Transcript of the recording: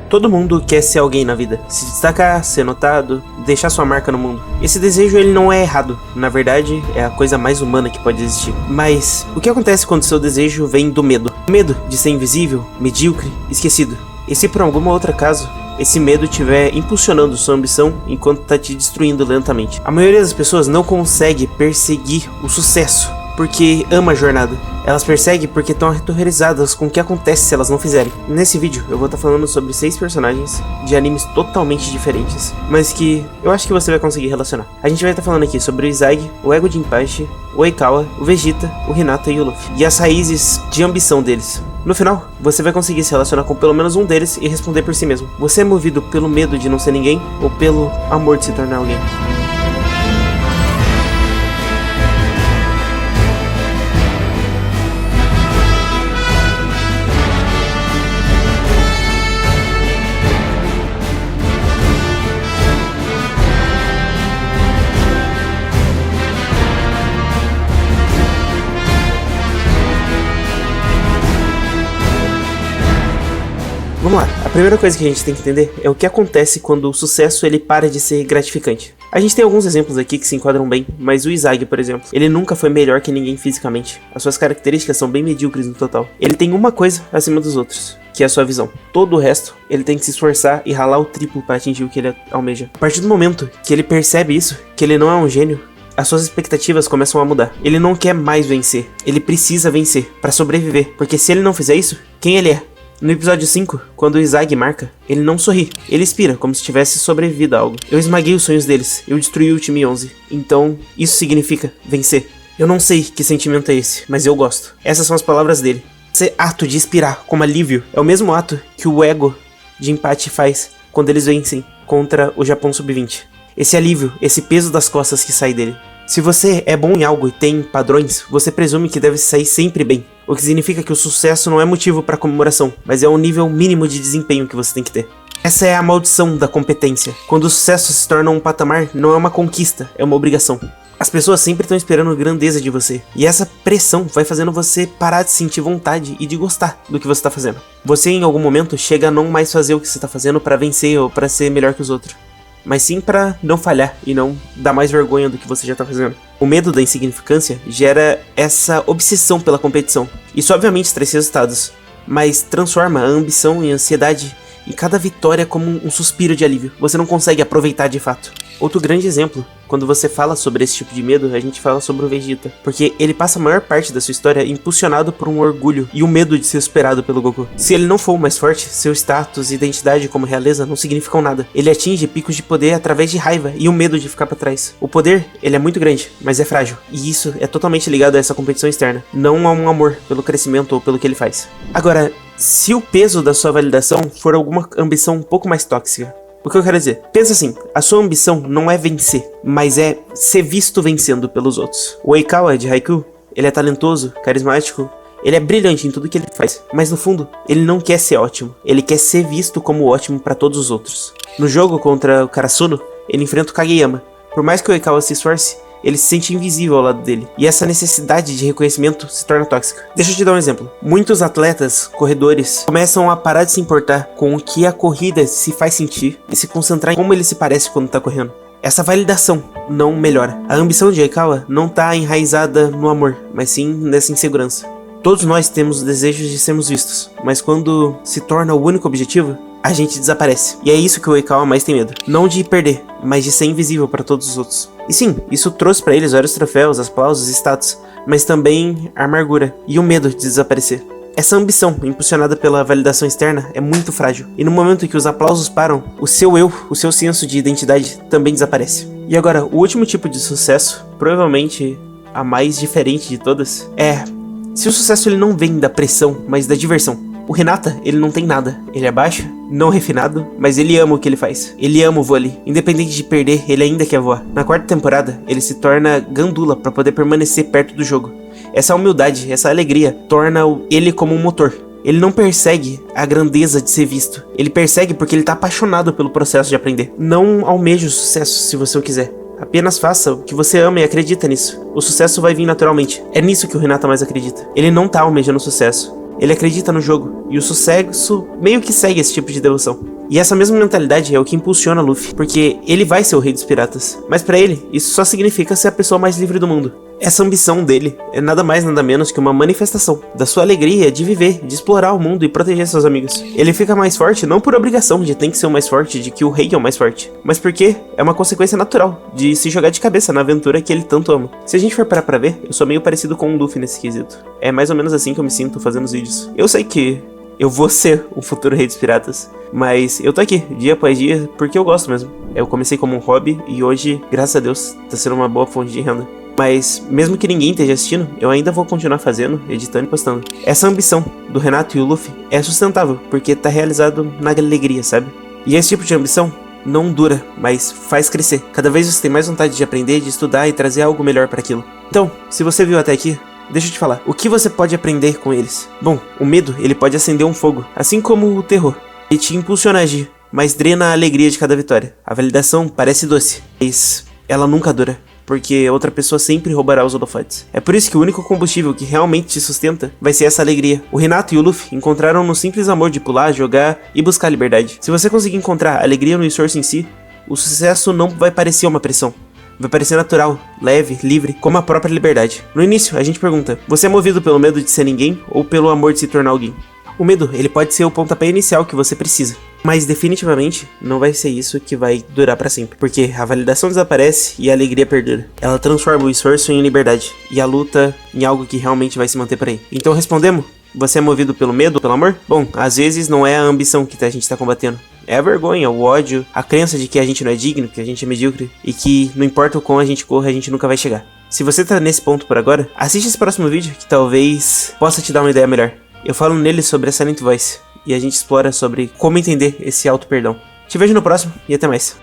Todo mundo quer ser alguém na vida, se destacar, ser notado, deixar sua marca no mundo. Esse desejo ele não é errado, na verdade é a coisa mais humana que pode existir. Mas o que acontece quando seu desejo vem do medo? O medo de ser invisível, medíocre, esquecido. E se por alguma outra caso, esse medo estiver impulsionando sua ambição enquanto está te destruindo lentamente? A maioria das pessoas não consegue perseguir o sucesso porque ama a jornada. Elas perseguem porque estão aterrorizadas com o que acontece se elas não fizerem. Nesse vídeo eu vou estar falando sobre 6 personagens de animes totalmente diferentes, mas que eu acho que você vai conseguir relacionar. A gente vai estar falando aqui sobre o Izagi, o Ego Jinpachi, o Oikawa, o Vegeta, o Hinata e o Luffy, e as raízes de ambição deles. No final, você vai conseguir se relacionar com pelo menos um deles e responder por si mesmo. Você é movido pelo medo de não ser ninguém ou pelo amor de se tornar alguém? Vamos lá, a primeira coisa que a gente tem que entender é o que acontece quando o sucesso ele para de ser gratificante. A gente tem alguns exemplos aqui que se enquadram bem, mas o Izagi, por exemplo, ele nunca foi melhor que ninguém fisicamente. As suas características são bem medíocres no total. Ele tem uma coisa acima dos outros, que é a sua visão. Todo o resto, ele tem que se esforçar e ralar o triplo para atingir o que ele almeja. A partir do momento que ele percebe isso, que ele não é um gênio, as suas expectativas começam a mudar. Ele não quer mais vencer, ele precisa vencer para sobreviver, porque se ele não fizer isso, quem ele é? No episódio 5, quando o Izagi marca, ele não sorri, ele expira como se tivesse sobrevivido a algo. Eu esmaguei os sonhos deles, eu destruí o time 11, então isso significa vencer. Eu não sei que sentimento é esse, mas eu gosto. Essas são as palavras dele. Esse ato de expirar como alívio é o mesmo ato que o Ego Jinpachi faz quando eles vencem contra o Japão Sub-20. Esse alívio, esse peso das costas que sai dele. Se você é bom em algo e tem padrões, você presume que deve sair sempre bem. O que significa que o sucesso não é motivo para comemoração, mas é um nível mínimo de desempenho que você tem que ter. Essa é a maldição da competência. Quando o sucesso se torna um patamar, não é uma conquista, é uma obrigação. As pessoas sempre estão esperando grandeza de você, e essa pressão vai fazendo você parar de sentir vontade e de gostar do que você está fazendo. Você em algum momento chega a não mais fazer o que você está fazendo para vencer ou para ser melhor que os outros, mas sim para não falhar e não dar mais vergonha do que você já tá fazendo. O medo da insignificância gera essa obsessão pela competição. Isso obviamente traz resultados, mas transforma a ambição em ansiedade e cada vitória como um suspiro de alívio. Você não consegue aproveitar de fato. Outro grande exemplo, quando você fala sobre esse tipo de medo, a gente fala sobre o Vegeta, porque ele passa a maior parte da sua história impulsionado por um orgulho e o medo de ser superado pelo Goku. Se ele não for o mais forte, seu status e identidade como realeza não significam nada. Ele atinge picos de poder através de raiva e o medo de ficar pra trás. O poder, ele é muito grande, mas é frágil, e isso é totalmente ligado a essa competição externa, não a um amor pelo crescimento ou pelo que ele faz. Agora, se o peso da sua validação for alguma ambição um pouco mais tóxica, o que eu quero dizer? Pensa assim, a sua ambição não é vencer, mas é ser visto vencendo pelos outros. O Oikawa de Haikyuu, ele é talentoso, carismático, ele é brilhante em tudo que ele faz, mas no fundo, ele não quer ser ótimo, ele quer ser visto como ótimo para todos os outros. No jogo contra o Karasuno, ele enfrenta o Kageyama. Por mais que o Oikawa se esforce, ele se sente invisível ao lado dele, e essa necessidade de reconhecimento se torna tóxica. Deixa eu te dar um exemplo. Muitos atletas, corredores, começam a parar de se importar com o que a corrida se faz sentir e se concentrar em como ele se parece quando tá correndo. Essa validação não melhora. A ambição de Oikawa não tá enraizada no amor, mas sim nessa insegurança. Todos nós temos desejos de sermos vistos, mas quando se torna o único objetivo, a gente desaparece. E é isso que o Oikawa mais tem medo. Não de perder, mas de ser invisível para todos os outros. E sim, isso trouxe para eles vários troféus, aplausos e status, mas também a amargura e o medo de desaparecer. Essa ambição, impulsionada pela validação externa, é muito frágil. E no momento em que os aplausos param, o seu eu, o seu senso de identidade também desaparece. E agora, o último tipo de sucesso, provavelmente a mais diferente de todas, é... se o sucesso ele não vem da pressão, mas da diversão. O Hinata, ele não tem nada. Ele é baixo, não refinado, mas ele ama o que ele faz. Ele ama o vôlei. Independente de perder, ele ainda quer voar. Na quarta temporada, ele se torna gandula para poder permanecer perto do jogo. Essa humildade, essa alegria, torna ele como um motor. Ele não persegue a grandeza de ser visto. Ele persegue porque ele tá apaixonado pelo processo de aprender. Não almeje o sucesso se você o quiser. Apenas faça o que você ama e acredita nisso. O sucesso vai vir naturalmente. É nisso que o Hinata mais acredita. Ele não tá almejando sucesso. Ele acredita no jogo, e o sucesso meio que segue esse tipo de devoção. E essa mesma mentalidade é o que impulsiona Luffy, porque ele vai ser o rei dos piratas. Mas pra ele, isso só significa ser a pessoa mais livre do mundo. Essa ambição dele é nada mais nada menos que uma manifestação da sua alegria de viver, de explorar o mundo e proteger seus amigos. Ele fica mais forte não por obrigação de ter que ser o mais forte, de que o rei é o mais forte, mas porque é uma consequência natural de se jogar de cabeça na aventura que ele tanto ama. Se a gente for parar pra ver, eu sou meio parecido com o Luffy nesse quesito. É mais ou menos assim que eu me sinto fazendo os vídeos. Eu sei que eu vou ser o futuro rei dos piratas, mas eu tô aqui, dia após dia, porque eu gosto mesmo. Eu comecei como um hobby e hoje, graças a Deus, tá sendo uma boa fonte de renda. Mas, mesmo que ninguém esteja assistindo, eu ainda vou continuar fazendo, editando e postando. Essa ambição do Renato e o Luffy é sustentável, porque tá realizado na alegria, sabe? E esse tipo de ambição não dura, mas faz crescer. Cada vez você tem mais vontade de aprender, de estudar e trazer algo melhor para aquilo. Então, se você viu até aqui, deixa eu te falar, o que você pode aprender com eles? Bom, o medo, ele pode acender um fogo, assim como o terror. Ele te impulsiona a agir, mas drena a alegria de cada vitória. A validação parece doce, mas ela nunca dura, porque outra pessoa sempre roubará os holofotes. É por isso que o único combustível que realmente te sustenta vai ser essa alegria. O Renato e o Luffy encontraram no simples amor de pular, jogar e buscar a liberdade. Se você conseguir encontrar alegria no esforço em si, o sucesso não vai parecer uma pressão. Vai parecer natural, leve, livre, como a própria liberdade. No início, a gente pergunta, você é movido pelo medo de ser ninguém ou pelo amor de se tornar alguém? O medo, ele pode ser o pontapé inicial que você precisa, mas definitivamente não vai ser isso que vai durar pra sempre, porque a validação desaparece e a alegria perdura. Ela transforma o esforço em liberdade e a luta em algo que realmente vai se manter por aí. Então respondemos? Você é movido pelo medo ou pelo amor? Bom, às vezes não é a ambição que a gente tá combatendo. É a vergonha, o ódio, a crença de que a gente não é digno, que a gente é medíocre e que não importa o quão a gente corra, a gente nunca vai chegar. Se você tá nesse ponto por agora, assiste esse próximo vídeo que talvez possa te dar uma ideia melhor. Eu falo nele sobre a Silent Voice e a gente explora sobre como entender esse auto-perdão. Te vejo no próximo e até mais.